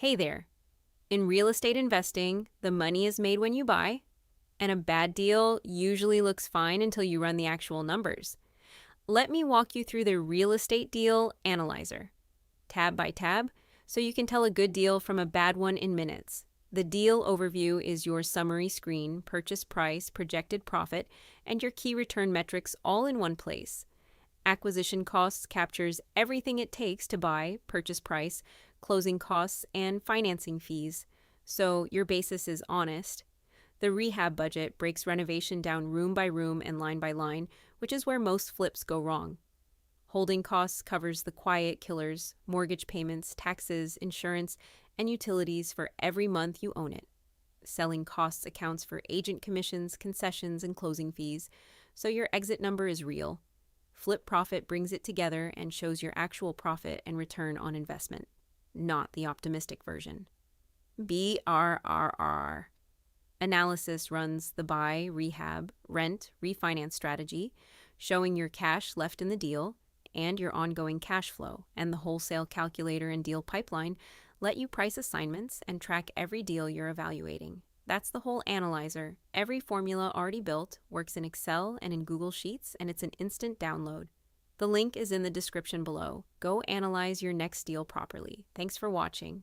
Hey there. In real estate investing, the money is made when you buy, and a bad deal usually looks fine until you run the actual numbers. Let me walk you through the real estate deal analyzer, tab by tab, so you can tell a good deal from a bad one in minutes. The deal overview is your summary screen, purchase price, projected profit, and your key return metrics all in one place. Acquisition costs captures everything it takes to buy, purchase price, closing costs, and financing fees, so your basis is honest. The rehab budget breaks renovation down room by room and line by line, which is where most flips go wrong. Holding costs covers the quiet killers, mortgage payments, taxes, insurance, and utilities for every month you own it. Selling costs accounts for agent commissions, concessions, and closing fees, so your exit number is real. Flip profit brings it together and shows your actual profit and return on investment, not the optimistic version. BRRR. Analysis runs the buy, rehab, rent, refinance strategy, showing your cash left in the deal and your ongoing cash flow, and the wholesale calculator and deal pipeline let you price assignments and track every deal you're evaluating. That's the whole analyzer. Every formula already built, works in Excel and in Google Sheets, and it's an instant download. The link is in the description below. Go analyze your next deal properly. Thanks for watching.